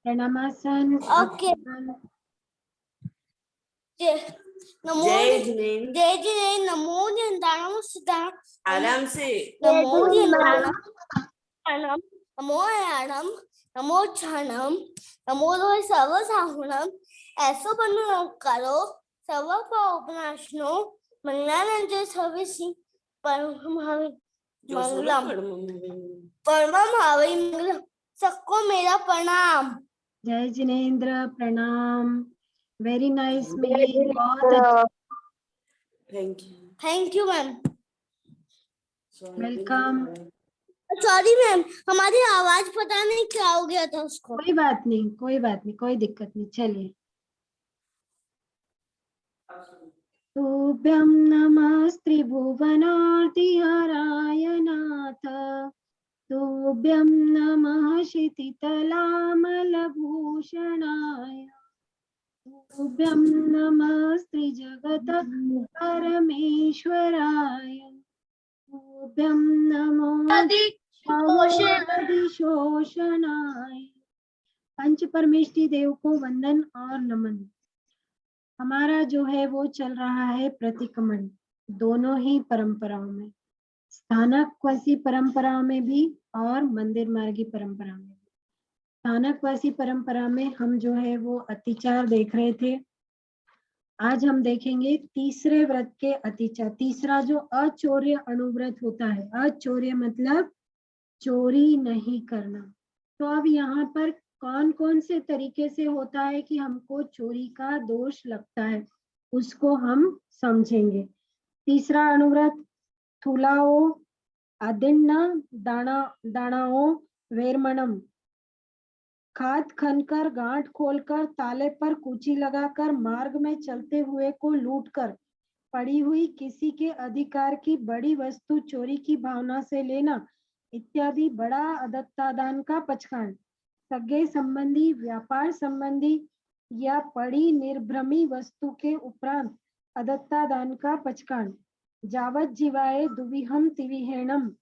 Pranamasana. Okay. नमो जय जिनेन्द्र। जय जिनेन्द्र। नमो जिनेन्द्र। आराम से। नमो जिनेन्द्र। नमो यानम। नमो क्षणम। नमो सर्व साहुणम। ऐसो बनो करो सर्व पापनाशनो मंगलानंद सर्वसी परम मंगलम परमम हवै मंगलम। सबको मेरा प्रणाम। जय जिनेन्द्र, प्रणाम। वेरी नाइस मिली, बहुत अच्छा। Thank you ma'am. Welcome. Sorry ma'am, हमारी आवाज पता नहीं क्या हो गया था उसको। कोई बात नहीं, कोई बात नहीं, कोई दिक्कत नहीं। चलिए। तुभ्यं नमस्त्रिभुवनार्तिहराय नाथ। तुभ्यं नमः क्षितितलामलभूषणाय। तुभ्यं नमस्त्रिजगत परमेश्वराय। तुभ्यं नमो शोषणाय। पंच परमेष्टि देव को वंदन और नमन। हमारा जो है वो चल रहा है प्रतिक्रमण, दोनों ही परंपराओं में, स्थानकवासी परंपरा में भी और मंदिर मार्गी परंपरा में भी। स्थानकवासी परंपरा में हम जो है वो अतिचार देख रहे थे। आज हम देखेंगे तीसरे व्रत के अतिचार। तीसरा जो अचौर्य अणुव्रत होता है, अचौर्य मतलब चोरी नहीं करना। तो अब यहाँ पर कौन कौन से तरीके से होता है कि हमको चोरी का दोष लगता है, उसको हम समझेंगे। तीसरा अणुव्रत थूलाओ अदिन्न दानाओ वेरमणम। खाद खनकर, गांठ खोलकर, ताले पर कुची लगाकर, मार्ग में चलते हुए को लूटकर, पड़ी हुई किसी के अधिकार की बड़ी वस्तु चोरी की भावना से लेना इत्यादि बड़ा अदत्तादान का पचकांड। सगे संबंधी, व्यापार संबंधी या पड़ी निर्भ्रमी वस्तु के उपरांत अदत्तादान का पचकांड। जावत जीवाए दुविहम तिविहेणम।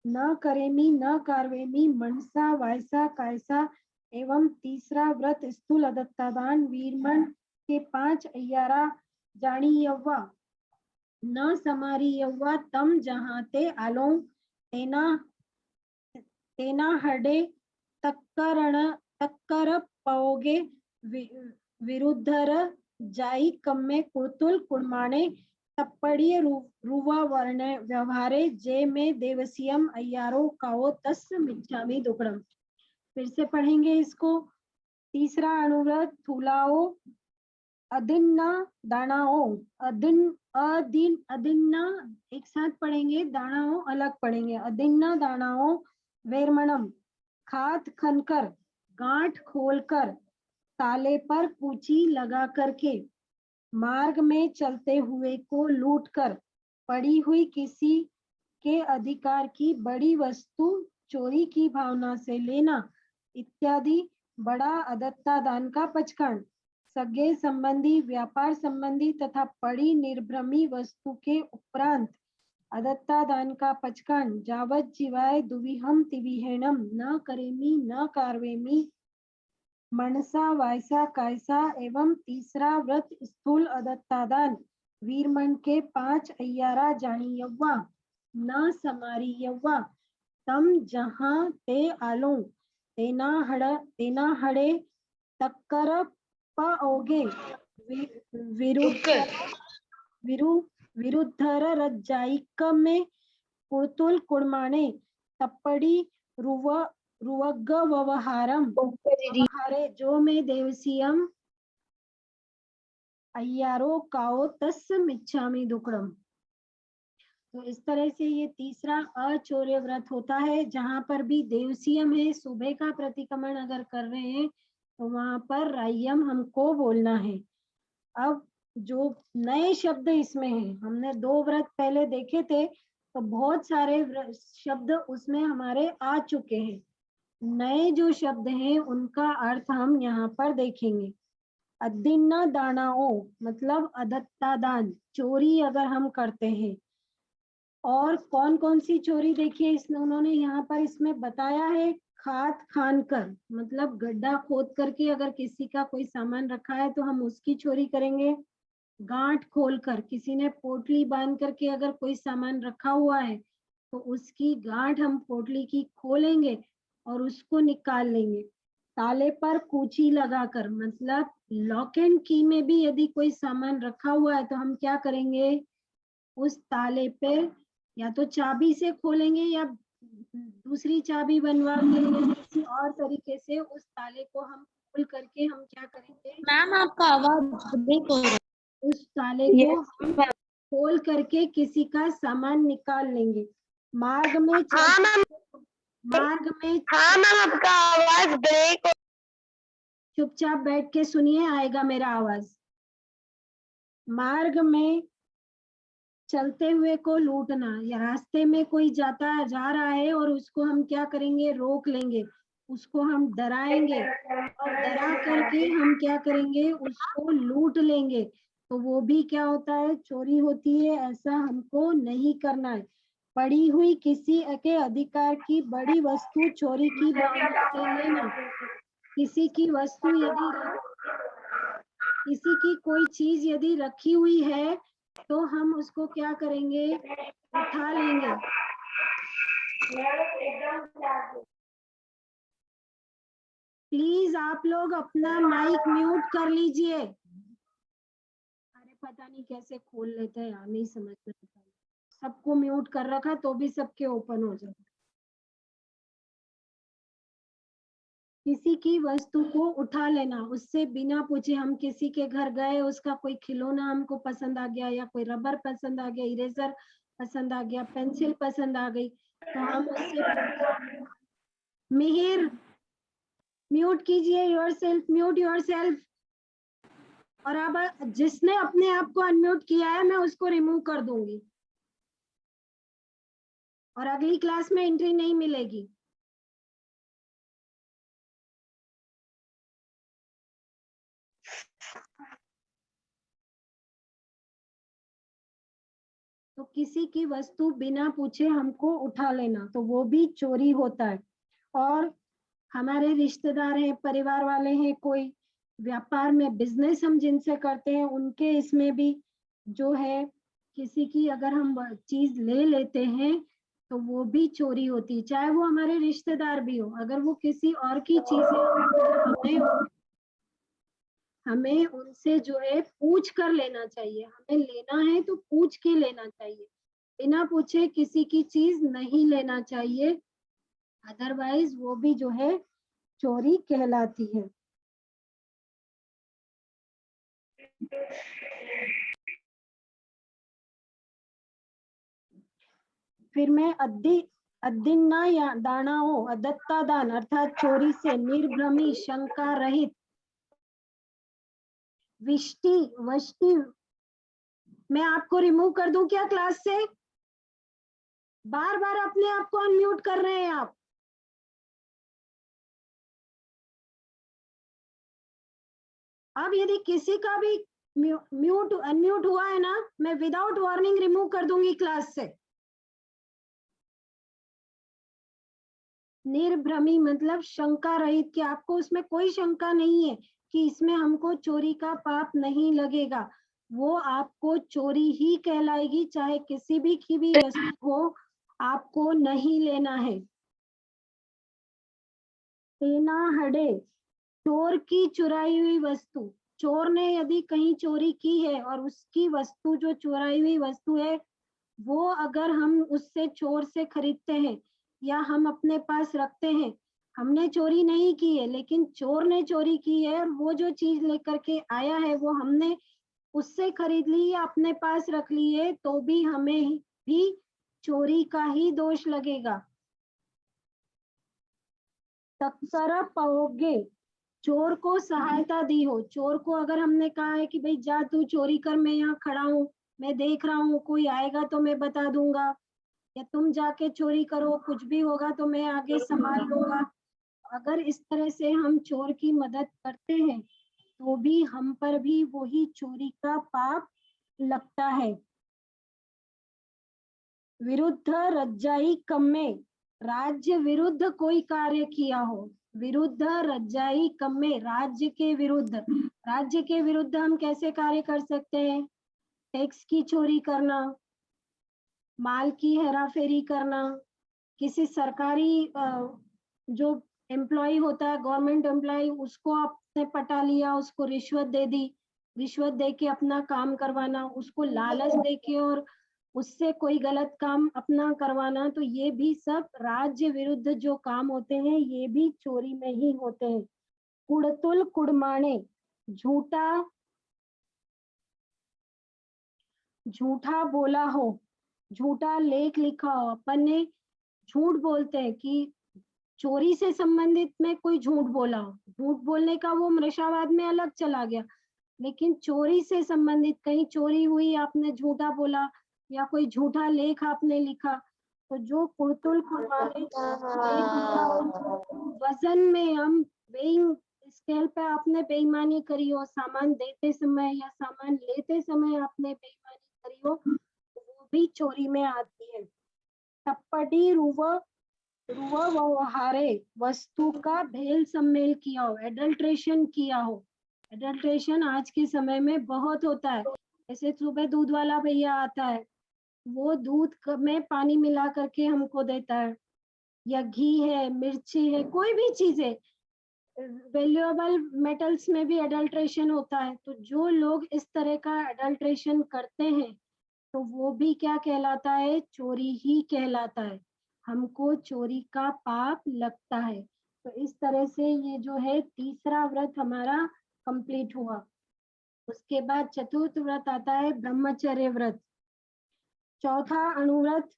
न करेमी न कार्वेमी मनसा वायसा कायसा। एवं तीसरा व्रत स्थूल अदत्तादान वीरमन के 5 अय्यारा जानी यव्वा। न समारी यव्वा तम जहाँ ते आलो तेना हडे तक्कर पाओगे विरुद्धर जाई कम्मे कुर्तुल कुड़माणे तप्पड़िय रुवा वर्ण व्यवहारे जे में देवसियम अय्यारो काओ तस् मिच्छामि दुक्कड़म। फिर से पढ़ेंगे इसको। तीसरा अणुव्रत थूलाओ अदिन्ना दानाओ। अदिन्ना एक साथ पढ़ेंगे, दानाओ अलग पढ़ेंगे। अदिन्ना दानाओ वेरमणम। खाद खनकर, गांठ खोलकर, ताले पर पूंछी लगा करके, मार्ग में चलते हुए को लूटकर, पड़ी हुई किसी के अधिकार की बड़ी वस्तु चोरी की भावना से लेना इत्यादि बड़ा अदत्तादान का पचकांड। सगे संबंधी, व्यापार संबंधी तथा पड़ी निर्भ्रमी वस्तु के उपरांत अदत्तादान का पचकांड। जावत जीवाय दुविहम तिविहेणम। न करेमी न कार्वेमी मनसा वायसा कायसा। एवं तीसरा व्रत स्थूल अदत्तादान वीरमन के 5 अय्यारा जानी यव्वा। न समारी यव्वा तम जहाँ ते आलो तेना हड़े तक्कर पाओगे विरुद्धर रज्जाइक में कुर्तुल कुड़माणे तप्पड़ी रुवग्ग व्यवहारम व्यवहारे जो में देवसियम अय्यारो काओ तस् मिच्छामि दुक्कड़म। तो इस तरह से ये तीसरा अचौर्य व्रत होता है। जहां पर भी देवसियम है, सुबह का प्रतिक्रमण अगर कर रहे हैं तो वहां पर रायम हमको बोलना है। अब जो नए शब्द इसमें हैं, हमने 2 व्रत पहले देखे थे तो बहुत सारे शब्द उसमें हमारे आ चुके हैं। नए जो शब्द हैं उनका अर्थ हम यहाँ पर देखेंगे। अदिन्ना दानाओ मतलब अदत्तादान, चोरी अगर हम करते हैं। और कौन कौन सी चोरी देखिए इसमें उन्होंने यहाँ पर इसमें बताया है। खाद खान कर, मतलब गड्ढा खोद करके अगर किसी का कोई सामान रखा है तो हम उसकी चोरी करेंगे। गांठ खोल कर, किसी ने पोटली बांध करके अगर कोई सामान रखा हुआ है तो उसकी गांठ हम पोटली की खोलेंगे और उसको निकाल लेंगे। ताले पर कुंची लगाकर, मतलब लॉक एंड की में भी यदि कोई सामान रखा हुआ है तो हम क्या करेंगे, उस ताले पे या तो चाबी से खोलेंगे या दूसरी चाबी बनवा के या किसी और तरीके से उस ताले को हम खोल करके हम क्या करेंगे, मैम आपका आवाज ब्रेक हो रहा है। उस ताले को हम खोल करके किसी का सामान निकाल लेंगे। मार्ग में मार्ग में हाँ मैम आपका आवाज ब्रेक। चुपचाप बैठ के सुनिए, आएगा मेरा आवाज। मार्ग में चलते हुए को लूटना, या रास्ते में कोई जा रहा है और उसको हम क्या करेंगे, रोक लेंगे, उसको हम डराएंगे और डरा करके हम क्या करेंगे, उसको लूट लेंगे, तो वो भी क्या होता है, चोरी होती है। ऐसा हमको नहीं करना है। पड़ी हुई किसी के अधिकार की बड़ी वस्तु चोरी की भावना से लेना। किसी की वस्तु यदि किसी की कोई चीज यदि रखी हुई है तो हम उसको क्या करेंगे, उठा लेंगे। प्लीज आप लोग अपना माइक म्यूट कर लीजिए। अरे पता नहीं कैसे खोल लेते हैं यार, नहीं समझ में आता। सबको म्यूट कर रखा तो भी सबके ओपन हो जाए। किसी की वस्तु को उठा लेना, उससे बिना पूछे। हम किसी के घर गए, उसका कोई खिलौना हमको पसंद आ गया या कोई रबर पसंद आ गया, इरेजर पसंद आ गया, पेंसिल पसंद आ गई, तो हम उससे मिहिर म्यूट कीजिए योरसेल्फ, म्यूट योरसेल्फ। और अब जिसने अपने आप को अनम्यूट किया है मैं उसको रिमूव कर दूंगी और अगली क्लास में एंट्री नहीं मिलेगी। तो किसी की वस्तु बिना पूछे हमको उठा लेना तो वो भी चोरी होता है। और हमारे रिश्तेदार हैं, परिवार वाले हैं, कोई व्यापार में बिजनेस हम जिनसे करते हैं, उनके इसमें भी जो है, किसी की अगर हम चीज ले लेते हैं तो वो भी चोरी होती है, चाहे वो हमारे रिश्तेदार भी हो। अगर वो किसी और की चीज है, हमें उनसे जो है पूछ कर लेना चाहिए। हमें लेना है तो पूछ के लेना चाहिए, बिना पूछे किसी की चीज नहीं लेना चाहिए, अदरवाइज वो भी जो है चोरी कहलाती है। फिर मैं अद्दिन्ना या दानाओ अदत्ता दान अर्थात चोरी से निर्भ्रमी शंका रहित विष्टि वष्टि। मैं आपको रिमूव कर दूं क्या क्लास से? बार बार अपने आप को अनम्यूट कर रहे हैं आप। अब यदि किसी का भी म्यूट अनम्यूट हुआ है ना, मैं विदाउट वार्निंग रिमूव कर दूंगी क्लास से। निर्भ्रमी मतलब शंका रहित, कि आपको उसमें कोई शंका नहीं है कि इसमें हमको चोरी का पाप नहीं लगेगा। वो आपको चोरी ही कहलाएगी, चाहे किसी भी की भी वस्तु हो, आपको नहीं लेना है। तेना हडे, चोर की चुराई हुई वस्तु। चोर ने यदि कहीं चोरी की है और उसकी वस्तु जो चुराई हुई वस्तु है वो अगर हम उससे चोर से खरीदते हैं या हम अपने पास रखते हैं, हमने चोरी नहीं की है लेकिन चोर ने चोरी की है और वो जो चीज लेकर के आया है वो हमने उससे खरीद ली या अपने पास रख ली है, तो भी हमें भी चोरी का ही दोष लगेगा। तक्सर पाओगे, चोर को सहायता दी हो। चोर को अगर हमने कहा है कि भाई जा तू चोरी कर, मैं यहाँ खड़ा हूँ, मैं देख रहा हूँ, कोई आएगा तो मैं बता दूंगा, या तुम जाके चोरी करो, कुछ भी होगा तो मैं आगे संभाल लूंगा। अगर इस तरह से हम चोर की मदद करते हैं तो भी हम पर भी वही चोरी का पाप लगता है। विरुद्ध रज्जाई कम्मे, राज्य विरुद्ध कोई कार्य किया हो, विरुद्ध रज्जाई कम्मे, राज्य के विरुद्ध। राज्य के विरुद्ध हम कैसे कार्य कर सकते हैं? टैक्स की चोरी करना, माल की हेराफेरी करना, किसी सरकारी जो एम्प्लॉय होता है, गवर्नमेंट एम्प्लॉय, उसको आपने पटा लिया, उसको रिश्वत दे दी, रिश्वत दे के अपना काम करवाना, उसको लालच दे के और उससे कोई गलत काम अपना करवाना, तो ये भी सब राज्य विरुद्ध जो काम होते हैं, ये भी चोरी में ही होते हैं। कुड़तुल कुड़माने, झूठा झूठा बोला हो, झूठा लेख लिखा हो, अपन ने झूठ बोलते हैं कि चोरी से संबंधित में कोई झूठ बोला हो, झूठ बोलने का वो मृषावाद में अलग चला गया, लेकिन चोरी से संबंधित कहीं चोरी हुई, आपने झूठा बोला या कोई झूठा लेख आपने लिखा, तो जो कुड़तुल कुड़माने लेख लिखा हो, वजन में हम वेइंग स्केल पे आपने बेईमानी करी हो, सामान देते समय या सामान लेते समय आपने बेईमानी करी हो, वो भी चोरी में आती है। टप्पटी रुव व्यवहारे, वस्तु का भेल सम्मेल किया हो, एडल्ट्रेशन किया हो। एडल्ट्रेशन आज के समय में बहुत होता है। जैसे सुबह दूध वाला भैया आता है, वो दूध में पानी मिला करके हमको देता है, या घी है, मिर्ची है, कोई भी चीज है, वैल्यूएबल मेटल्स में भी एडल्ट्रेशन होता है। तो जो लोग इस तरह का एडल्ट्रेशन करते हैं, तो वो भी क्या कहलाता है? चोरी ही कहलाता है। हमको चोरी का पाप लगता है। तो इस तरह से ये जो है तीसरा व्रत हमारा कंप्लीट हुआ। उसके बाद चतुर्थ व्रत आता है ब्रह्मचर्य व्रत। चौथा अणुव्रत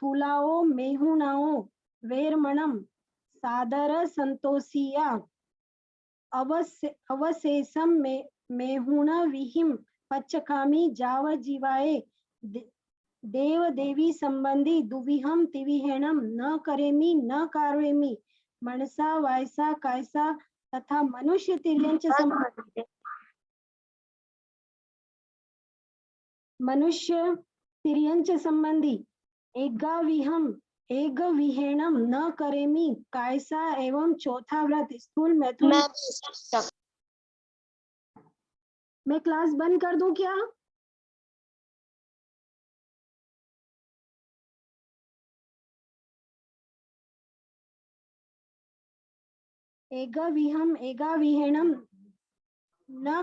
थूलाओ मेहुनाओ वेरमणम सादर संतोषिया अवशेषम में मेहुण विहिम पच्चकामी जाव जीवाए देव देवी संबंधी दुविहम तिविहेणम न करेमी न कार्वेमी मनसा वायसा कायसा तथा मनुष्य तिर्यंच संबंधी मनुष्य तिर्यंच संबंधी एगाविहम एग विहेणम न करेमी कायसा एवं चौथा व्रत स्थूल मैथुन। मैं क्लास बंद कर दूं क्या? एगाविहम एगाविहेणम न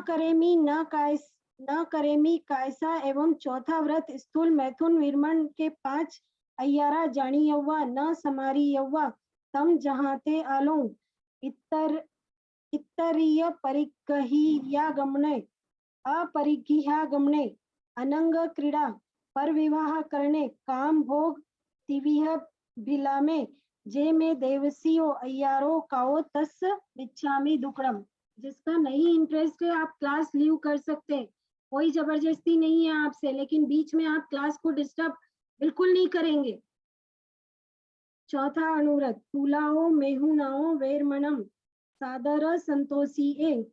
करेमी कायसा एवं चौथा व्रत स्थूल मैथुन विरमण के 5 अय्यारा जानी यव्वा न समारी यव्वा तम जहाते आलो इत्तरीय परिगह्यागमने अपरिगह्यागमने अनंग क्रीड़ा पर विवाह करने काम भोग तिविह भिलामे जे में देवसियो अय्यारो काओ तस बिच्छामी दुकड़म। जिसका नहीं इंटरेस्ट है आप क्लास लीव कर सकते हैं, कोई जबरदस्ती नहीं है आपसे, लेकिन बीच में आप क्लास को डिस्टर्ब बिल्कुल नहीं करेंगे। चौथा अनुव्रत तुलाओ मेहुनाओ वेरमणम सादर संतोषी ए।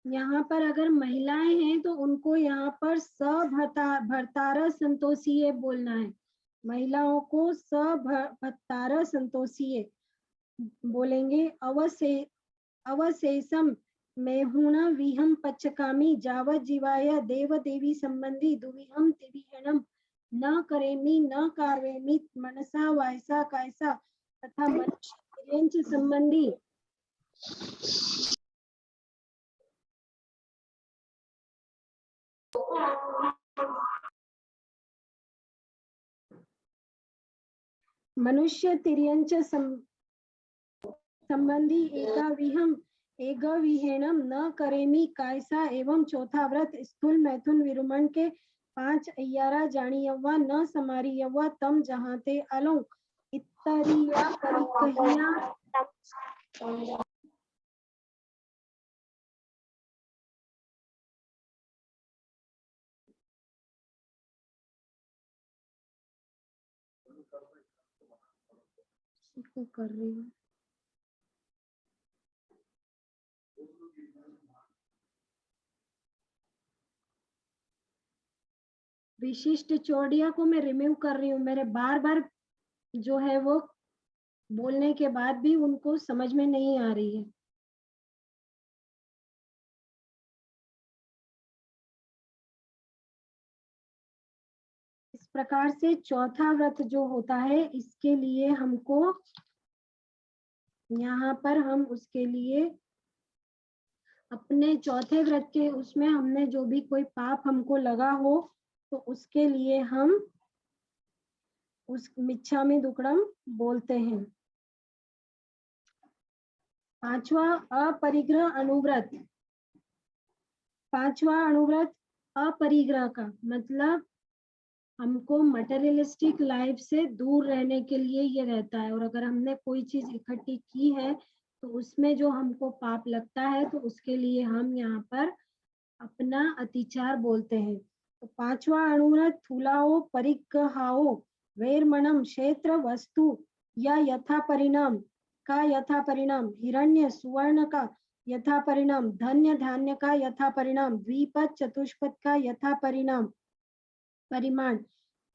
यहाँ पर अगर महिलाएं हैं तो उनको यहाँ पर भर्तार संतोषीय बोलना है, महिलाओं को भर्तार संतोषीय बोलेंगे। अवशेषम मेहुण विहम पच्चकामी जावत जीवाय देव देवी संबंधी दुविहम तिविहणम न करेमी न कार्वेमी मनसा वायसा कायसा तथा मनुष्य संबंधी मनुष्य तिर्यंच संबंधी एगाविहेणम न करेमी कायसा एवं चौथा व्रत स्थूल मैथुन विरुमण के 5 अय्यारा जानी यव्वा न समारी यव्वा तम जहाते आलो इत्तरिया परिकहिया कर रही हूँ। विशिष्ट चौड़िया को मैं रिमूव कर रही हूँ, मेरे बार बार जो है वो बोलने के बाद भी उनको समझ में नहीं आ रही है। इस प्रकार से चौथा व्रत जो होता है, इसके लिए हमको यहाँ पर हम उसके लिए अपने चौथे व्रत के उसमें हमने जो भी कोई पाप हमको लगा हो तो उसके लिए हम उस मिच्छामि दुक्कडम बोलते हैं। पांचवा अपरिग्रह अनुव्रत। पांचवा अनुव्रत अपरिग्रह का मतलब हमको मटेरियलिस्टिक लाइफ से दूर रहने के लिए ये रहता है, और अगर हमने कोई चीज इकट्ठी की है तो उसमें जो हमको पाप लगता है तो उसके लिए हम यहाँ पर अपना अतिचार बोलते हैं। तो पांचवा अनुव्रत थूलाओ परिग्रहाओ वैरमणम क्षेत्र वस्तु या यथा परिणाम का यथा परिणाम, हिरण्य सुवर्ण का यथा परिणाम, धन्य धान्य का यथा परिणाम, द्विपद चतुष्पद का यथा परिणाम परिमाण,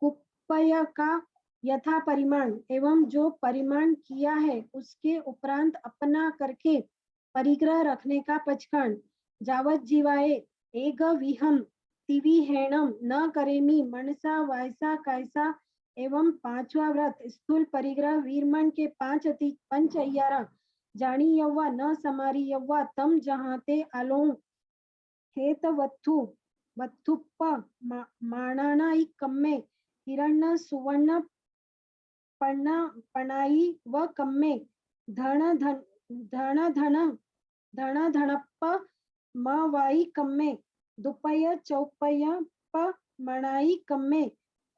कुपय का यथा परिमाण एवं जो परिमाण किया है उसके उपरांत अपना करके परिग्रह रखने का पचखंड, जावत जीवाए एक विहम तिविहेणम न करेमी मनसा वायसा कैसा एवं पांचवा व्रत स्थूल परिग्रह वीरमन के पंच अय्यारा जानी यव्वा न समारी यव्वा तम जहाते आलों खेत वत्थु वत्थुप्प माणानाई कम्मे हिरण्य सुवर्ण पणाई व कम्मे धन धन धन धन धन धनप्प मावाई कम्मे दुपय चौपय प मणाई कम्मे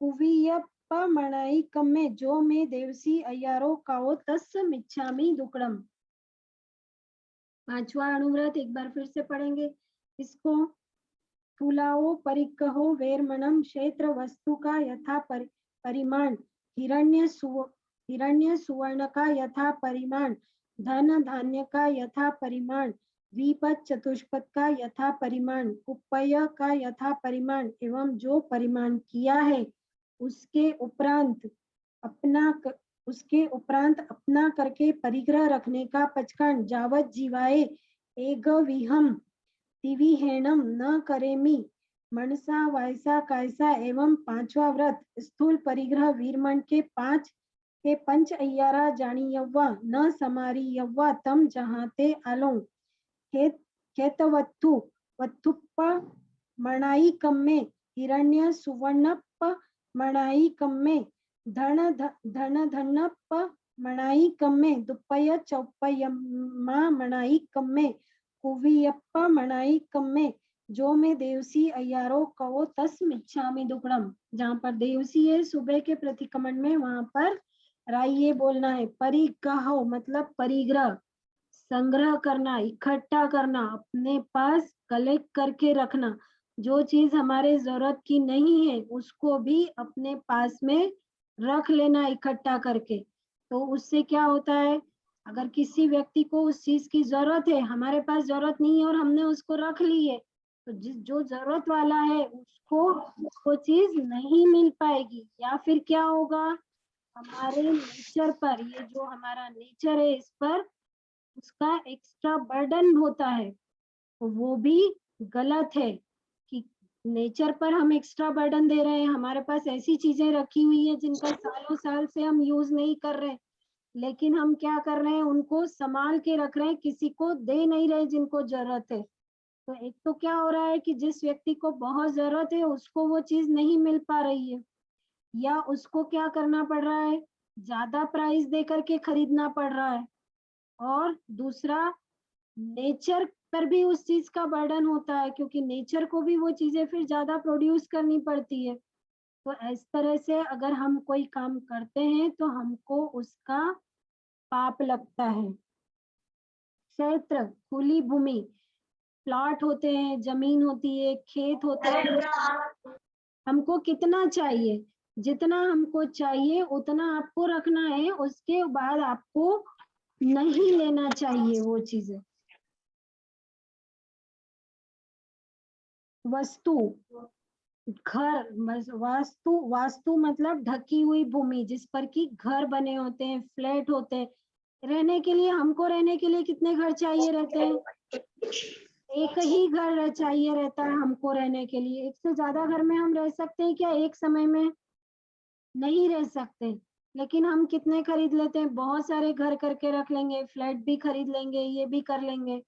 कुविय प मणाई कम्मे जो में देवसी अयारो काओ तस् मिच्छामि दुक्कडम। पांचवा अनुव्रत एक बार फिर से पढ़ेंगे इसको। थूलाओ परिग्रहो वैरमणम क्षेत्र वस्तु का यथा परिमाण, हिरण्य सुवर्ण का यथा परिमाण, धन धान्य का यथा परिमाण, द्विपद चतुष्पद का यथा परिमाण, कुपय का यथा परिमाण एवं जो परिमाण किया है उसके उपरांत अपना करके परिग्रह रखने का पचखंड, जावत जीवाए एक विहम तिविहेणम न करेमी मनसा वायसा कैसा एवं पांचवा व्रत स्थूल परिग्रह वीरमन के पंच अय्यारा जानी यव्वा न समारी यव्वा तम जहाते आलों खेतवत्थु वत्थुप्प मणाई कम्मे हिरण्य सुवर्णप्प मणाई कम्मे धन धनप्प मणाई कम्मे दुपय चौपय मणाई कम्मे कुवियप्प मणाई कम्मे जो में देवसी अय्यारो कवो तस् मिच्छामि दुक्कडम। जहाँ पर देवसी है सुबह के प्रतिक्रमण में वहां पर राइये बोलना है। परिग्रह मतलब परिग्रह, संग्रह करना, इकट्ठा करना, अपने पास कलेक्ट करके रखना। जो चीज हमारे जरूरत की नहीं है उसको भी अपने पास में रख लेना इकट्ठा करके। तो उससे क्या होता है, अगर किसी व्यक्ति को उस चीज की जरूरत है, हमारे पास जरूरत नहीं है और हमने उसको रख ली है, तो जो जरूरत वाला है उसको वो चीज नहीं मिल पाएगी। या फिर क्या होगा, हमारे नेचर पर, ये जो हमारा नेचर है इस पर उसका एक्स्ट्रा बर्डन होता है, तो वो भी गलत है कि नेचर पर हम एक्स्ट्रा बर्डन दे रहे हैं। हमारे पास ऐसी चीजें रखी हुई है जिनका सालों साल से हम यूज नहीं कर रहे, लेकिन हम क्या कर रहे हैं, उनको संभाल के रख रहे हैं, किसी को दे नहीं रहे जिनको जरूरत है। तो एक तो क्या हो रहा है कि जिस व्यक्ति को बहुत जरूरत है उसको वो चीज नहीं मिल पा रही है, या उसको क्या करना पड़ रहा है, ज्यादा प्राइस दे करके खरीदना पड़ रहा है। और दूसरा, नेचर पर भी उस चीज का बर्डन होता है क्योंकि नेचर को भी वो चीजें फिर ज्यादा प्रोड्यूस करनी पड़ती है। तो इस तरह से अगर हम कोई काम करते हैं तो हमको उसका पाप लगता है। क्षेत्र, खुली भूमि, प्लॉट होते हैं, जमीन होती है, खेत होते हैं, हमको कितना चाहिए, जितना हमको चाहिए उतना आपको रखना है, उसके बाद आपको नहीं लेना चाहिए वो चीजें। वस्तु, घर, वास्तु, वास्तु मतलब ढकी हुई भूमि जिस पर कि घर बने होते हैं, फ्लैट होते हैं। रहने के लिए, हमको रहने के लिए कितने घर चाहिए रहते हैं? एक ही घर चाहिए रहता है हमको रहने के लिए। एक से ज्यादा घर में हम रह सकते हैं क्या एक समय में? नहीं रह सकते। लेकिन हम कितने खरीद लेते हैं? बहुत सारे घर करके रख लेंगे, फ्लैट भी खरीद लेंगे, ये भी कर लेंगे,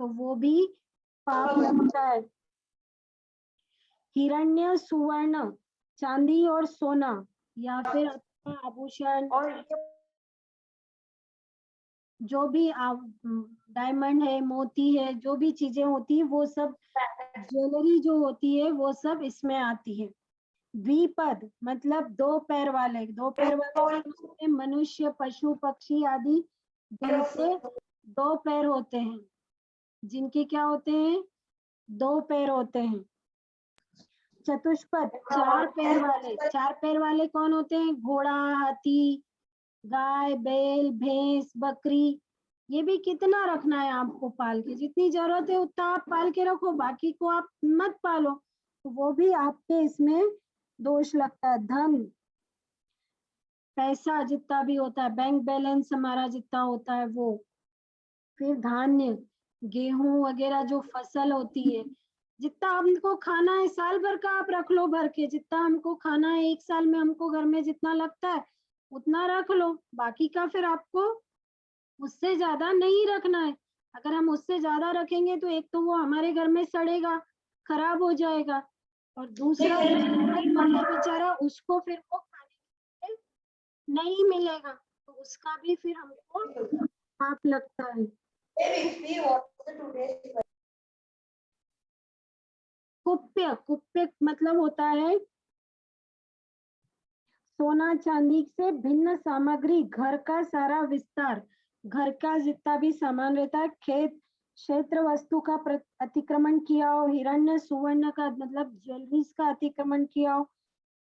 तो वो भी पाप लगता है। हिरण्य, सुवर्ण, चांदी और सोना, या फिर आभूषण, जो भी डायमंड है, मोती है, जो भी चीजें होती है, वो सब ज्वेलरी जो होती है वो सब इसमें आती है। द्विपद मतलब दो पैर वाले, दो पैर वाले मनुष्य, पशु, पक्षी आदि जिनके दो पैर होते हैं, जिनके क्या होते हैं? दो पैर होते हैं। चतुष्पद चार पैर वाले, चार पैर वाले कौन होते हैं? घोड़ा, हाथी, गाय, बैल, भैंस, बकरी। ये भी कितना रखना है आपको पाल के? जितनी जरूरत है उतना आप पाल के रखो, बाकी को आप मत पालो, तो वो भी आपके इसमें दोष लगता है। धन, पैसा जितना भी होता है, बैंक बैलेंस हमारा जितना होता है वो। फिर धान्य, गेहूं वगैरह जो फसल होती है, जितना हमको खाना है साल भर का आप रख लो भर के, जितना हमको खाना है एक साल में, हमको घर में जितना लगता है उतना रख लो, बाकी का फिर आपको उससे ज्यादा नहीं रखना है। अगर हम उससे ज्यादा रखेंगे तो एक तो वो हमारे घर में सड़ेगा, खराब हो जाएगा, और दूसरा बेचारा उसको फिर वो खाने के लिए नहीं मिलेगा, तो उसका भी फिर हमको पाप लगता है। कुप्य, कुप्य मतलब होता है सोना चांदी से भिन्न सामग्री, घर का सारा विस्तार, घर का जितना भी सामान रहता है, खेत क्षेत्र वस्तु का अतिक्रमण किया हो, हिरण्य सुवर्ण का मतलब ज्वेलरीज का अतिक्रमण किया हो,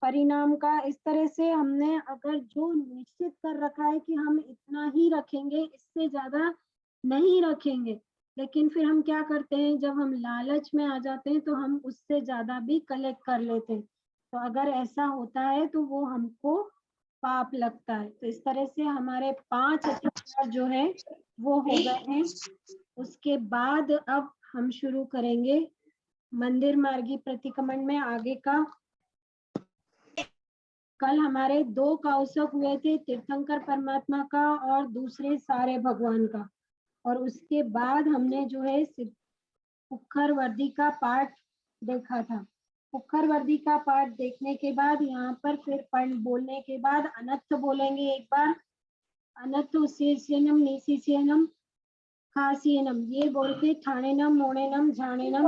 परिणाम का। इस तरह से हमने अगर जो निश्चित कर रखा है कि हम इतना ही रखेंगे, इससे ज्यादा नहीं रखेंगे, लेकिन फिर हम क्या करते हैं, जब हम लालच में आ जाते हैं तो हम उससे ज्यादा भी कलेक्ट कर लेते हैं। तो अगर ऐसा होता है तो वो हमको पाप लगता है। तो इस तरह से हमारे 5 अधिकार जो है वो हो गए हैं। उसके बाद अब हम शुरू करेंगे मंदिर मार्गी प्रतिक्रमण में आगे का। कल हमारे 2 कौशक हुए थे, तीर्थंकर परमात्मा का और दूसरे सारे भगवान का, और उसके बाद हमने जो है पुखर वर्दी का पाठ देखा था। पुखर वर्दी का पाठ देखने के बाद यहाँ पर फिर बोलने के बाद अनर्थ बोलेंगे एक बार। अनर्थ उसेस्यनम निशिस्यनम खासियनम, ये बोल के ठाणेनम मोणेनम झाणेनम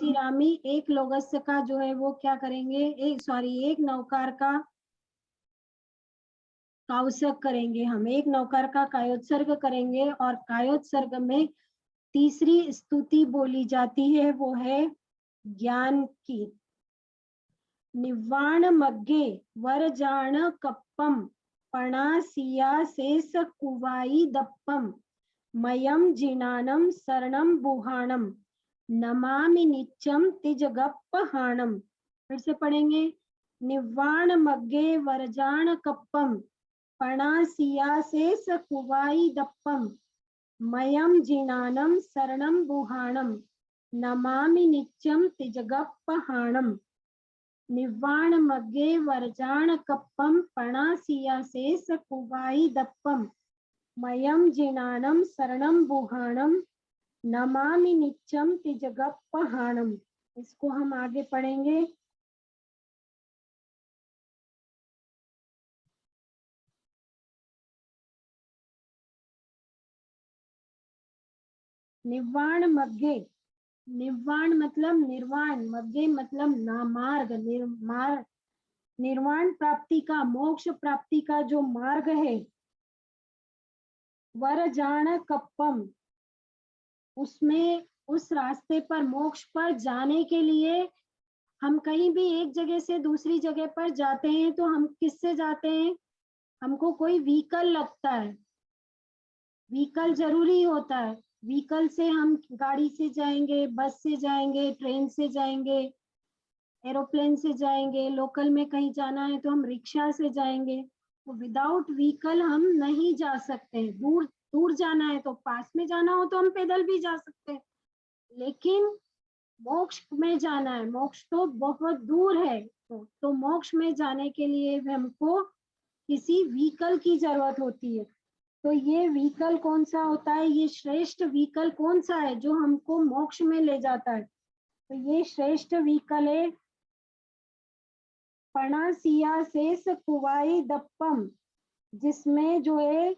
रामी एक लोगस्य का जो है वो क्या करेंगे, एक नौकार का काउसक करेंगे। हम एक नौकार का कायोत्सर्ग करेंगे, और कायोत्सर्ग में तीसरी स्तुति बोली जाती है, वो है ज्ञान की। निवाण मग्गे वरजाण कप्पम पणासिया शेष कुवाई दप्पम मयम जिनानम शरणम बुहाणम नमामि नित्यम तिजगप्पहाणम। फिर से पढ़ेंगे। निवाण मग्गे वरजाण कप्पम पणासिया शेष कुवाई दप्पम मयम जिनानम शरणम बुहाणम नमामि नित्यम तिजगप्पहाणम। निवाण मग्गे वरजाण कप्पम पणासिया शेष कुवाई दप्पम मयम जिनानम शरणम बुहाणम नमामि नित्यम तिजगप्पहाणम। इसको हम आगे पढ़ेंगे। निवाण मग्गे, निवाण मतलब निर्वाण, मग्गे मतलब नामार्ग, निर्वाण प्राप्ति का, मोक्ष प्राप्ति का जो मार्ग है। वरजाण कप्पम, उसमें उस रास्ते पर, मोक्ष पर जाने के लिए हम कहीं भी एक जगह से दूसरी जगह पर जाते हैं तो हम किससे जाते हैं? हमको कोई व्हीकल लगता है, व्हीकल जरूरी होता है। व्हीकल से हम गाड़ी से जाएंगे, बस से जाएंगे, ट्रेन से जाएंगे, एरोप्लेन से जाएंगे, लोकल में कहीं जाना है तो हम रिक्शा से जाएंगे। तो विदाउट व्हीकल हम नहीं जा सकते। दूर दूर जाना है तो, पास में जाना हो तो हम पैदल भी जा सकते हैं, लेकिन मोक्ष में जाना है, मोक्ष तो बहुत दूर है। तो मोक्ष में जाने के लिए हमको किसी व्हीकल की जरूरत होती है। तो ये व्हीकल कौन सा होता है, ये श्रेष्ठ व्हीकल कौन सा है जो हमको मोक्ष में ले जाता है? तो ये श्रेष्ठ व्हीकल है पणासिया शेष कुवाई दप्पम, जिसमें जो है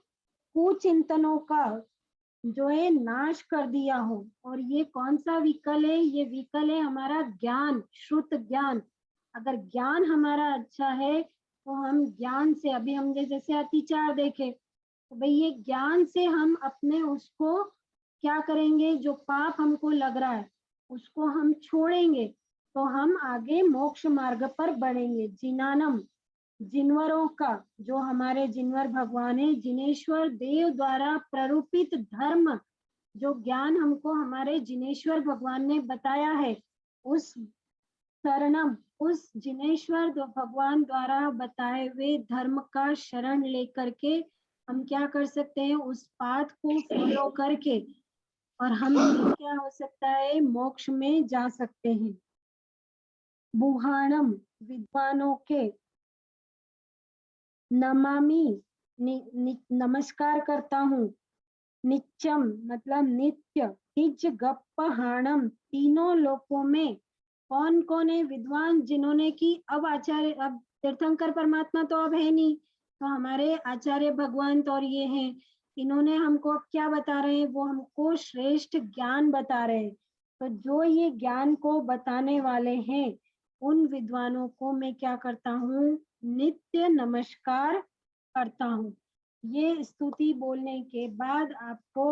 कुचिंतनों का जो है नाश कर दिया हो। और ये कौन सा व्हीकल है? ये व्हीकल है हमारा ज्ञान, शुद्ध ज्ञान। अगर ज्ञान हमारा अच्छा है तो हम ज्ञान से, अभी हमने जैसे अतिचार देखे, तो भाई ये ज्ञान से हम अपने उसको क्या करेंगे, जो पाप हमको लग रहा है उसको हम छोड़ेंगे, तो हम आगे मोक्ष मार्ग पर बढ़ेंगे। जिनानम, जिनवरों का, जो हमारे जिनवर भगवान है, जिनेश्वर देव द्वारा प्ररूपित धर्म, जो ज्ञान हमको हमारे जिनेश्वर भगवान ने बताया है, उस शरणम, उस जिनेश्वर भगवान द्वारा बताए हुए धर्म का शरण लेकर के हम क्या कर सकते हैं, उस पाथ को फॉलो करके, और हम क्या हो सकता है, मोक्ष में जा सकते हैं। बुहाणम, विद्वानों के, नमामि, नमस्कार करता हूँ, नित्यम मतलब नित्य, हिज गप्प हाणम, तीनों लोकों में कौन कौन है विद्वान, जिन्होंने की, अब आचार्य, अब तीर्थंकर परमात्मा तो अब है नहीं, तो हमारे आचार्य भगवंत और ये हैं, इन्होंने हमको अब क्या बता रहे हैं, वो हमको श्रेष्ठ ज्ञान बता रहे हैं। तो जो ये ज्ञान को बताने वाले हैं, उन विद्वानों को मैं क्या करता हूँ, नित्य नमस्कार करता हूँ। ये स्तुति बोलने के बाद आपको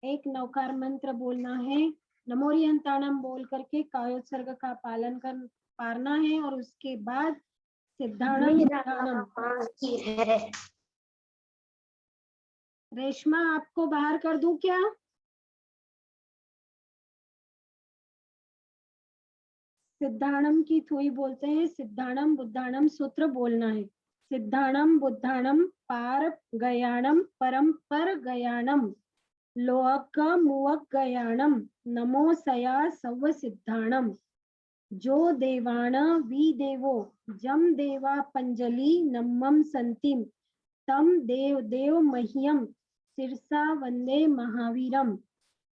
एक नवकार मंत्र बोलना है, नमोरियंताणम बोल करके कायोत्सर्ग का पालन कर पारना है, और उसके बाद सिद्धाणम सिद्धाणम। रेशमा, आपको बाहर कर दूं क्या? सिद्धाणम की थोई बोलते हैं, सिद्धाणम बुद्धाणम सूत्र बोलना है। सिद्धाणम बुद्धाणम पार गयाणम परम पर गयाणम लोक मुवक गयाणम नमो सया सव सिद्धाणम। जो देवाण विदेवो जम देवा पंजलि नमम संतिम तम देव देव मह्यम शिरसा वंदे महावीरम।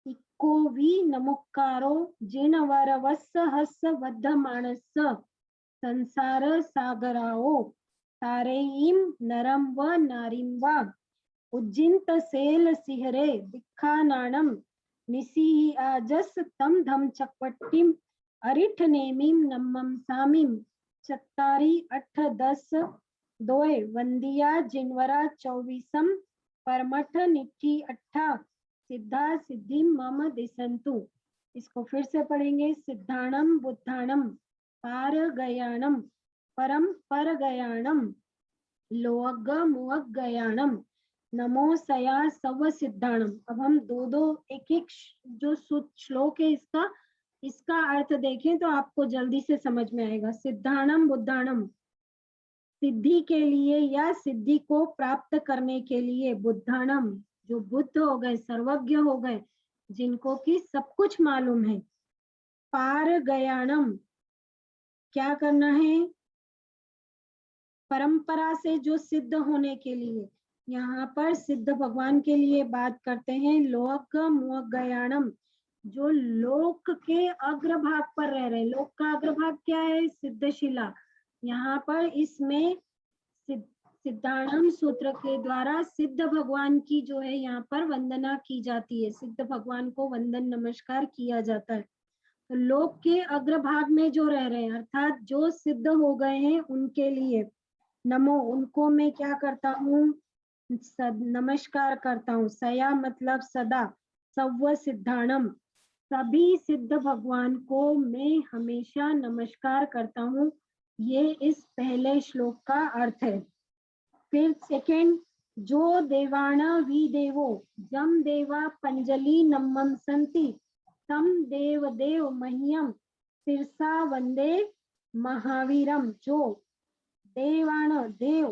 इक्को वि नमुक्कारो जिनवरवस्स हस्स वद्धमानस्स संसार सागराओ तारेयीम नरम व नारीम व उज्जिंत सेल सिहरे दिखानाणम निसीआजस तम धम चकवट्टिम अरिठ नेमीम नमम सामीम चत्तारी 8-10 दोए वंदिया जिनवरा 24 परमठ निठी 8 सिद्धा सिद्धि मम दिसंतु। इसको फिर से पढ़ेंगे, सिद्धाणम बुद्धाणम पार गयाणम परम पर गयाणम लोअग मुअग गयाणम नमो सया सव सिद्धाणम। अब हम दो एक एक जो श्लोक है इसका अर्थ देखें तो आपको जल्दी से समझ में आएगा। सिद्धाणम बुद्धाणम, सिद्धि के लिए या सिद्धि को प्राप्त करने के लिए, बुद्धाणम जो बुद्ध हो गए, सर्वज्ञ हो गए, जिनको कि सब कुछ मालूम है। पार गयाणम, क्या करना है, परंपरा से जो सिद्ध होने के लिए, यहाँ पर सिद्ध भगवान के लिए बात करते हैं। लोक मुअग गयाणम, जो लोक के अग्रभाग पर रह रहे, लोक का अग्रभाग क्या है, सिद्धशिला। यहाँ पर इसमें सिद्धाणम सूत्र के द्वारा सिद्ध भगवान की जो है यहाँ पर वंदना की जाती है, सिद्ध भगवान को वंदन नमस्कार किया जाता है। तो लोक के अग्रभाग में जो रह रहे हैं, अर्थात जो सिद्ध हो गए हैं, उनके लिए नमो, उनको मैं क्या करता हूँ, नमस्कार करता हूँ। सया मतलब सदा, सव सिद्धाणम सभी सिद्ध भगवान को मैं हमेशा नमस्कार करता हूँ। ये इस पहले श्लोक का अर्थ है। फिर सेकेंड जो देवाण विदेवो जम देवा पंजलि नमम संति तम देव देव मह्यम सिरसा वंदे महावीरम। जो देवाण देव,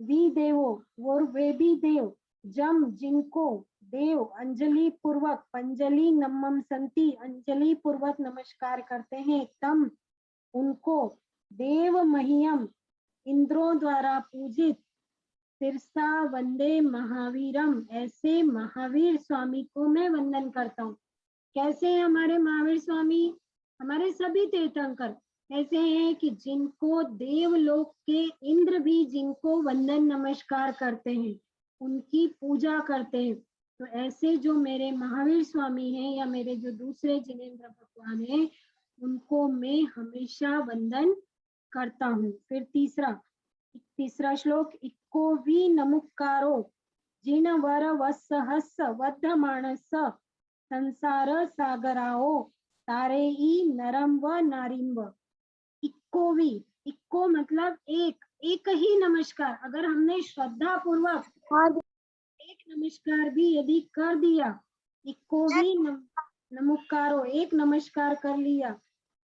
विदेवो वे भी देव, जम जिनको, देव अंजलि पूर्वक, पंजलि नमम संति अंजलि पूर्वक नमस्कार करते हैं, तम उनको, देव मह्यम इंद्रों द्वारा पूजित, सिरसा वंदे महावीरम ऐसे महावीर स्वामी को मैं वंदन करता हूँ। कैसे हैं हमारे महावीर स्वामी? हमारे सभी तीर्थंकर ऐसे हैं कि जिनको देवलोक के इंद्र भी जिनको वंदन नमस्कार करते हैं, उनकी पूजा करते हैं। तो ऐसे जो मेरे महावीर स्वामी हैं या मेरे जो दूसरे जिनेंद्र भगवान हैं, उनको मैं हमेशा वंदन करता हूँ। फिर तीसरा श्लोक, इक्को वि नमुक्कारो जिन वर वत्सहस वध्यमानस संसार सागराओ तारेई नरम व नारिम्ब। इक्कोवी, इक्को मतलब एक ही नमस्कार। अगर हमने श्रद्धा पूर्वक एक नमस्कार भी यदि कर दिया, इक्कोवी नमुक्कारो एक नमस्कार कर लिया,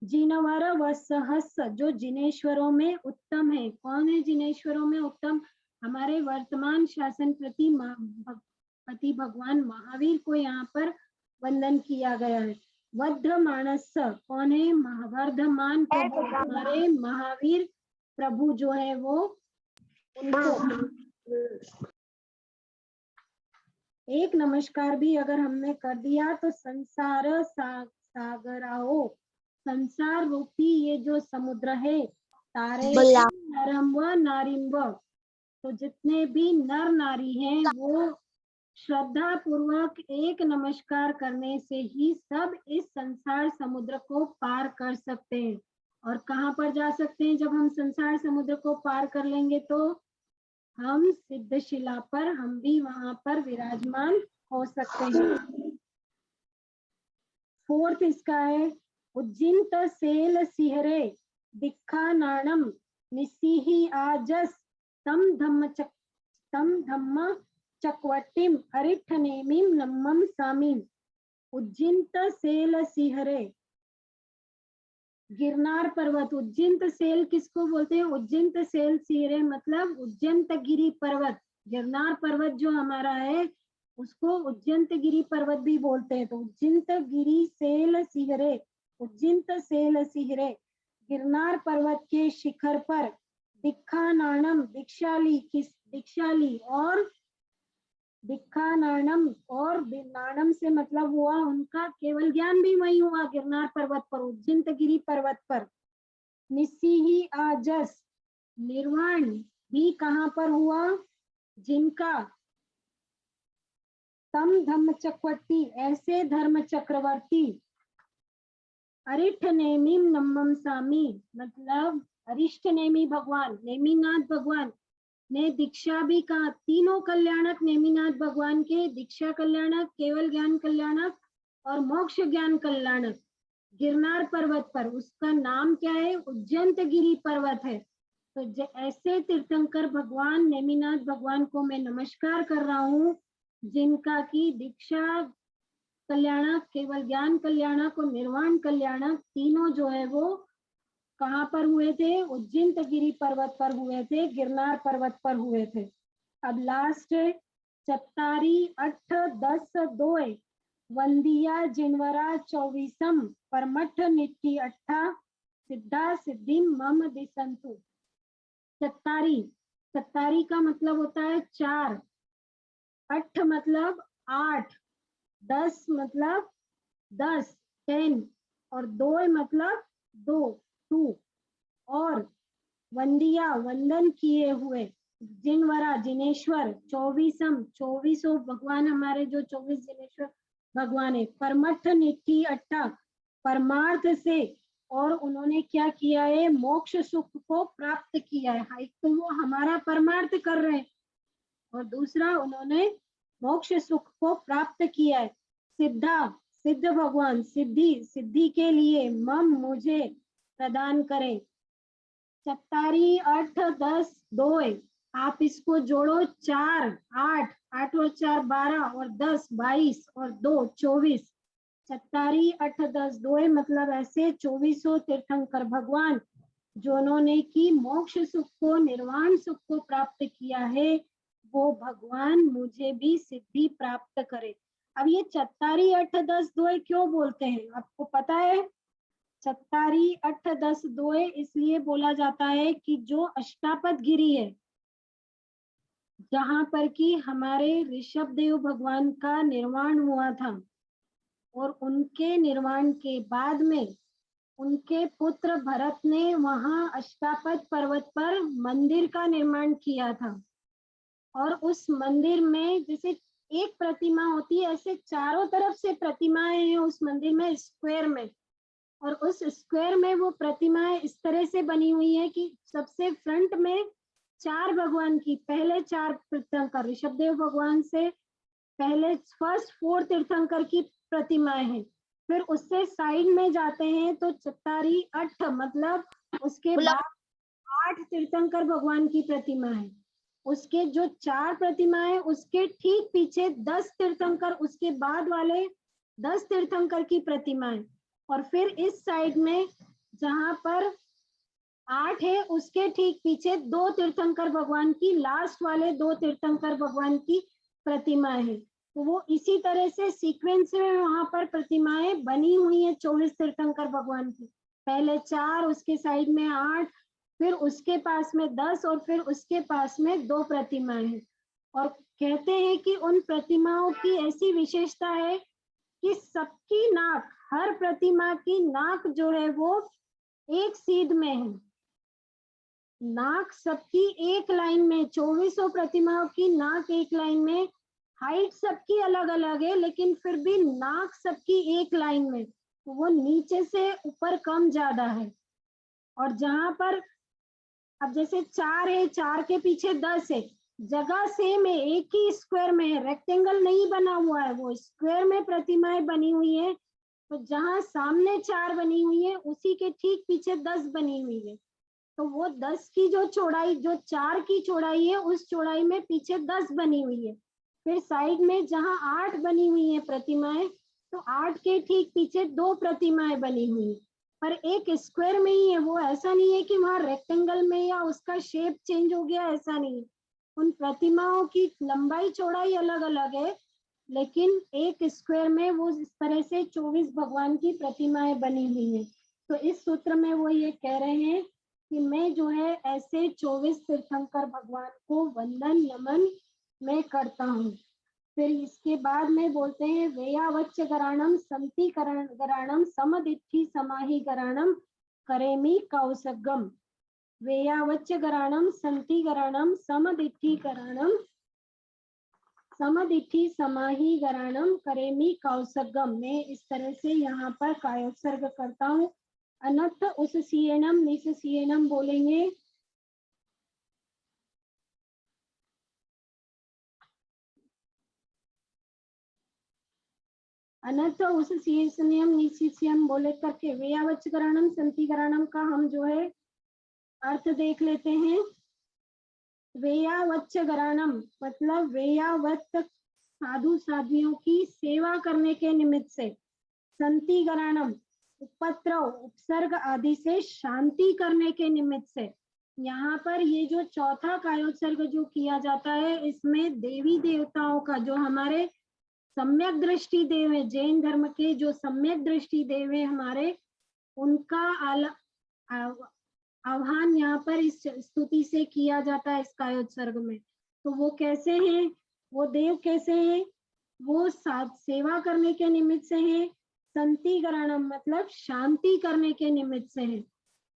जिनवर व सहस जो जिनेश्वरों में उत्तम है। कौन है जिनेश्वरों में उत्तम? हमारे वर्तमान शासन पति भगवान महावीर को यहाँ पर वंदन किया गया है। वर्धमानस कौन है? वर्धमान प्रभु, हमारे महावीर प्रभु जो है वो, उनको एक नमस्कार भी अगर हमने कर दिया तो संसार सागराओ, संसार रूपी ये जो समुद्र है, तारे नरम व नारिम्ब, तो जितने भी नर नारी हैं वो श्रद्धा पूर्वक एक नमस्कार करने से ही सब इस संसार समुद्र को पार कर सकते हैं। और कहाँ पर जा सकते हैं? जब हम संसार समुद्र को पार कर लेंगे तो हम सिद्धशिला पर, हम भी वहां पर विराजमान हो सकते हैं। फोर्थ इसका है, उज्जिंत सेल सिहरे दिखा नाणम निसिही आजस तम धम्म चक्वटिम अरिठ नेमिम नम्मम सामीम। उज्जिंत सेल सिहरे, गिरनार पर्वत। उज्जिंत सेल किसको बोलते हैं? उज्जिंत सेल सिहरे मतलब उज्जैंत गिरी पर्वत। गिरनार पर्वत जो हमारा है उसको उज्जैंत गिरी पर्वत भी बोलते हैं। तो उज्जिंत गिरी सेल सिहरे, उज्जिंत सेल सिहरे, गिरनार पर्वत के शिखर पर, दिखा नाणम दीक्षाली, किस दीक्षाली, और दिखा नाणम, और नाणम से मतलब हुआ उनका केवल ज्ञान भी वही हुआ गिरनार पर्वत पर, उज्जिंत गिरी पर्वत पर। निस्सिही आजस, निर्वाण भी कहाँ पर हुआ? जिनका, तम धम्म चक्रवर्ती ऐसे धर्म चक्रवर्ती, अरिष्ट नेमिम नम्मम सामी मतलब अरिष्ट नेमी भगवान, नेमिनाथ भगवान ने दीक्षा भी कहा। तीनों कल्याणक नेमिनाथ भगवान के, दीक्षा कल्याणक, केवल ज्ञान कल्याणक और मोक्ष ज्ञान कल्याणक, गिरनार पर्वत पर। उसका नाम क्या है? उज्जैंत गिरी पर्वत है। तो ऐसे तीर्थंकर भगवान नेमिनाथ भगवान को मैं नमस्कार कर रहा हूँ, जिनका की दीक्षा कल्याणक, केवल ज्ञान कल्याणक और निर्वाण कल्याणक तीनों जो है वो कहाँ पर हुए थे? उज्जैंत गिरी पर्वत पर हुए थे, गिरनार पर्वत पर हुए थे। अब लास्ट है, चत्तारी 8 10 2 वंदिया जिनवरा 24 परमठ निट्टी 8 सिद्धा सिद्धिम मम दिसंतु। चत्तारी, चत्तारी का मतलब होता है 4, 8 मतलब 8, 10 मतलब 10 10, और 2 मतलब 2 और वंदिया वंदन किए हुए, जिनवरा जिनेश्वर, 24 भगवान हमारे जो 24 जिनेश्वर भगवान है, परमठ निट्ठी 8 परमार्थ से, और उन्होंने क्या किया है? मोक्ष सुख को प्राप्त किया है। एक तो वो हमारा परमार्थ कर रहे हैं और दूसरा उन्होंने मोक्ष सुख को प्राप्त किया है। सिद्धा, सिद्ध भगवान, सिद्धि के लिए मम मुझे प्रदान करें। चत्तारी 8 10 2 आप इसको जोड़ो, 4 8, 8 और 4 12 और 10 22 और 2 24, 4 8 10 2 मतलब ऐसे 2400 तीर्थंकर भगवान जिन्होंने की मोक्ष सुख को, निर्वाण सुख को प्राप्त किया है, वो भगवान मुझे भी सिद्धि प्राप्त करे। अब ये 4 8 10 2 क्यों बोलते हैं, आपको पता है? 4 8 10 2 इसलिए बोला जाता है कि जो अष्टापद गिरी है, जहां पर कि हमारे ऋषभ देव भगवान का निर्वाण हुआ था, और उनके निर्वाण के बाद में उनके पुत्र भरत ने वहां अष्टापद पर्वत पर मंदिर का निर्माण किया था। और उस मंदिर में जैसे एक प्रतिमा होती है, ऐसे चारों तरफ से प्रतिमाएं हैं उस मंदिर में, स्क्वायर में। और उस स्क्वायर में वो प्रतिमाएं इस तरह से बनी हुई है कि सबसे फ्रंट में 4 भगवान की, पहले 4 तीर्थंकर ऋषभदेव भगवान से पहले फर्स्ट 4 तीर्थंकर की प्रतिमाएं हैं। फिर उससे साइड में जाते हैं तो 4 8 मतलब उसके बाद 8 तीर्थंकर भगवान की प्रतिमा है। उसके जो 4 प्रतिमाएं, उसके ठीक पीछे 10 तीर्थंकर, उसके बाद वाले 10 तीर्थंकर की प्रतिमाएं। और फिर इस साइड में जहां पर 8 है, उसके ठीक पीछे 2 तीर्थंकर भगवान की, लास्ट वाले 2 तीर्थंकर भगवान की प्रतिमाएं है। तो वो इसी तरह से सीक्वेंस में वहां पर प्रतिमाएं बनी हुई है 24 तीर्थंकर भगवान की। पहले 4, उसके साइड में 8, फिर उसके पास में 10 और फिर उसके पास में 2 प्रतिमाएं हैं। और कहते हैं कि उन प्रतिमाओं की ऐसी विशेषता है कि सबकी नाक, हर प्रतिमा की नाक जो है वो एक सीध में है। नाक सबकी एक लाइन में, 2400 प्रतिमाओं की नाक एक लाइन में, हाइट सबकी अलग अलग है लेकिन फिर भी नाक सबकी एक लाइन में, तो वो नीचे से ऊपर कम ज्यादा है। और जहां पर अब जैसे 4 है, 4 के पीछे 10 है, जगह सेम है, एक ही स्क्वायर में है, रेक्टेंगल नहीं बना हुआ है, वो स्क्वायर में प्रतिमाएं बनी हुई है। तो जहां सामने 4 बनी हुई है, उसी के ठीक पीछे 10 बनी हुई है। तो वो 10 की जो चौड़ाई, जो 4 की चौड़ाई है, उस चौड़ाई में पीछे 10 बनी हुई है। फिर साइड में जहां 8 बनी हुई है प्रतिमाएं, तो 8 के ठीक पीछे 2 प्रतिमाएं बनी हुई है, पर एक स्क्वायर में ही है। वो ऐसा नहीं है कि वहां रेक्टेंगल में या उसका शेप चेंज हो गया, ऐसा नहीं है। उन प्रतिमाओं की लंबाई चौड़ाई अलग अलग है, लेकिन एक स्क्वायर में वो इस तरह से 24 भगवान की प्रतिमाएं बनी हुई है। तो इस सूत्र में वो ये कह रहे हैं कि मैं जो है ऐसे 24 तीर्थंकर भगवान को वंदन नमन मैं करता हूँ। फिर इसके बाद में बोलते हैं वेयावच्च गराणम संति गराणम समदिट्ठी समाहि गराणम करेमि कौसगम। वेयावच्च गराणम संति गराणम समदिट्ठी गराणम समदिट्ठी समाहि गराणम करेमि कौसगम। मैं इस तरह से यहाँ पर कायोत्सर्ग करता हूँ। अनथ उस सीएनम निस सीएनम बोलेंगे। अनर्थ उस सीएसनियम निसीसियम बोले करके वेयावच्च गराणम संति गराणम का हम जो है अर्थ देख लेते हैं। वेयावच्च गराणम मतलब वेयावत साधु साध्वियों की सेवा करने के निमित्त से, संति गराणम उपद्रव उपसर्ग आदि से शांति करने के निमित्त से। यहाँ पर ये जो चौथा कायोत्सर्ग जो किया जाता है, इसमें देवी देवताओं का, जो हमारे सम्यक दृष्टि देव है, जैन धर्म के जो सम्यक दृष्टि देव है हमारे, उनका आह्वान यहाँ पर इस स्तुति से किया जाता है इस कायोत्सर्ग में। तो वो कैसे हैं, वो देव कैसे हैं? वो सेवा करने के निमित्त से है, संति गराणम मतलब शांति करने के निमित्त से है,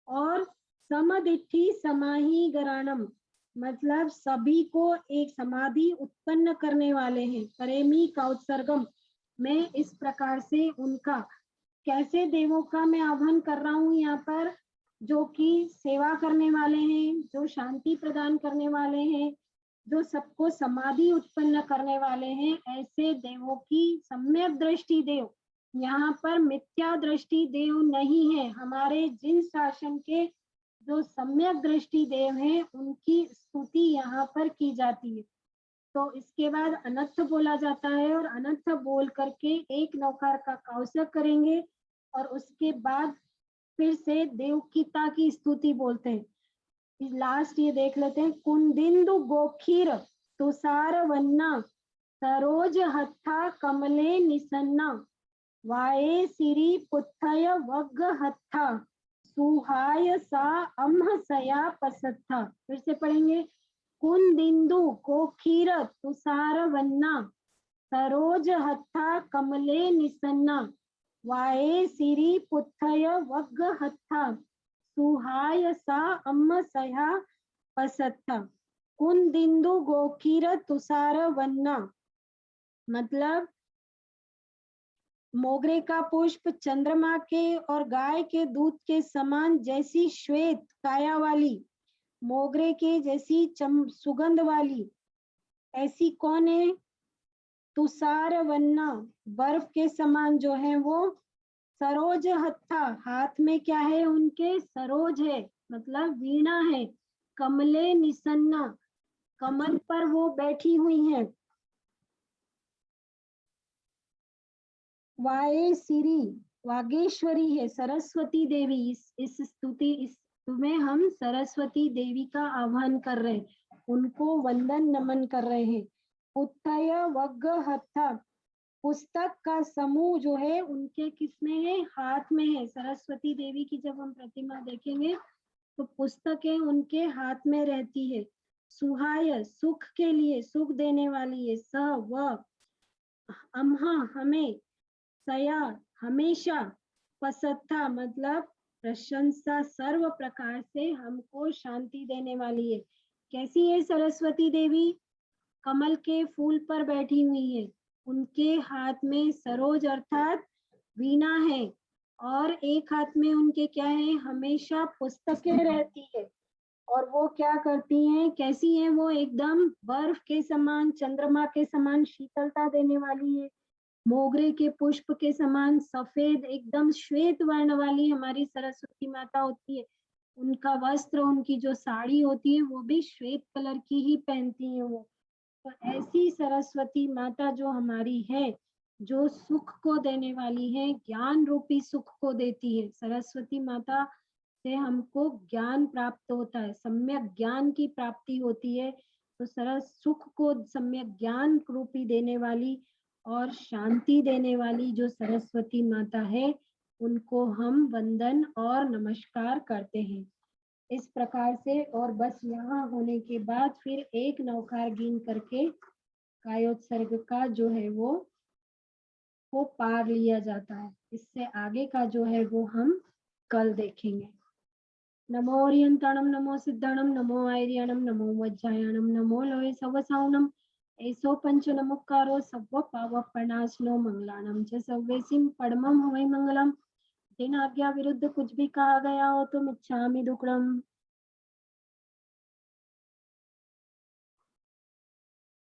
और समदिट्ठी समाहि गराणम मतलब सभी को एक समाधि उत्पन्न करने वाले हैं। करेमी का उत्सर्गम, मैं इस प्रकार से उनका, कैसे देवों का मैं आह्वान कर रहा हूँ यहाँ पर, जो कि सेवा करने वाले हैं, जो शांति प्रदान करने वाले हैं, जो सबको समाधि उत्पन्न करने वाले हैं, ऐसे देवों की सम्यक दृष्टि देव। यहाँ पर मिथ्या दृष्टि देव नहीं है। हमारे जिन शासन के जो सम्यक दृष्टि देव हैं उनकी स्तुति यहाँ पर की जाती है। तो इसके बाद अनर्थ बोला जाता है और अनर्थ बोल करके एक नौकार का कौशक करेंगे और उसके बाद फिर से देवकीता की स्तुति बोलते हैं। लास्ट ये देख लेते हैं। कुंदिंदु गोखीर तुषार वन्ना सरोज हत्था कमले निसन्ना वाये सिरी पुत्थय वग्ग हत्था सुहाय सा अम्ह सया पसत्था। फिर से पढ़ेंगे। कुंदिंदु कोखीर तुषार वन्ना सरोज हत्था कमले निसन्ना वाये सिरी पुत्थय वग्ग हत्था सुहाय सा अम्म सया पसत्था। कुंदिंदु गोखीर तुषार वन्ना मतलब मोगरे का पुष्प चंद्रमा के और गाय के दूध के समान जैसी श्वेत काया वाली, मोगरे के जैसी सुगंध वाली, ऐसी कौन है? तुषार वन्ना बर्फ के समान जो है वो। सरोज हत्था हाथ में क्या है उनके? सरोज है मतलब वीणा है। कमले निसन्ना कमल पर वो बैठी हुई हैं। वाये सिरी वागेश्वरी है सरस्वती देवी। इस स्तुति इस में हम सरस्वती देवी का आह्वान कर रहे हैं, उनको वंदन नमन कर रहे हैं। उत्थय वग्ग हत्था पुस्तक का समूह जो है उनके किसमें है? हाथ में है। सरस्वती देवी की जब हम प्रतिमा देखेंगे तो पुस्तकें उनके हाथ में रहती है। सुहाय सुख के लिए, सुख देने वाली है। स व अम्हा हमें, सया हमेशा, पसत्था मतलब प्रशंसा सर्व प्रकार से हमको शांति देने वाली है। कैसी है सरस्वती देवी? कमल के फूल पर बैठी हुई है। उनके हाथ में सरोज अर्थात वीणा है और एक हाथ में उनके क्या है? हमेशा पुस्तकें रहती है। और वो क्या करती हैं? कैसी हैं वो? एकदम बर्फ के समान, चंद्रमा के समान शीतलता देने वाली है। मोगरे के पुष्प के समान सफेद एकदम श्वेत वर्ण वाली हमारी सरस्वती माता होती है। उनका वस्त्र, उनकी जो साड़ी होती है वो भी श्वेत कलर की ही पहनती है वो। तो ऐसी सरस्वती माता जो हमारी है, जो सुख को देने वाली है, ज्ञान रूपी सुख को देती है। सरस्वती माता से हमको ज्ञान प्राप्त होता है, सम्यक ज्ञान की प्राप्ति होती है। तो सरस सुख को सम्यक ज्ञान रूपी देने वाली और शांति देने वाली जो सरस्वती माता है, उनको हम वंदन और नमस्कार करते हैं इस प्रकार से। और बस यहाँ होने के बाद फिर एक नौकार गिन करके कायोत्सर्ग का जो है वो पार लिया जाता है। इससे आगे का जो है वो हम कल देखेंगे। नमो ओरियंताणम नमो सिद्धाणम नमो आयर्याणम नमो वज्रायणम नमो लोय सवसावनम ऐसो पंच नमोकारो सव्व पाव प्रणाशनो मंगलाणम च सव्वेसिम परमम हवै मंगलम। बिन आज्ञा विरुद्ध कुछ भी कहा गया हो तो मिच्छामि दुक्कडम।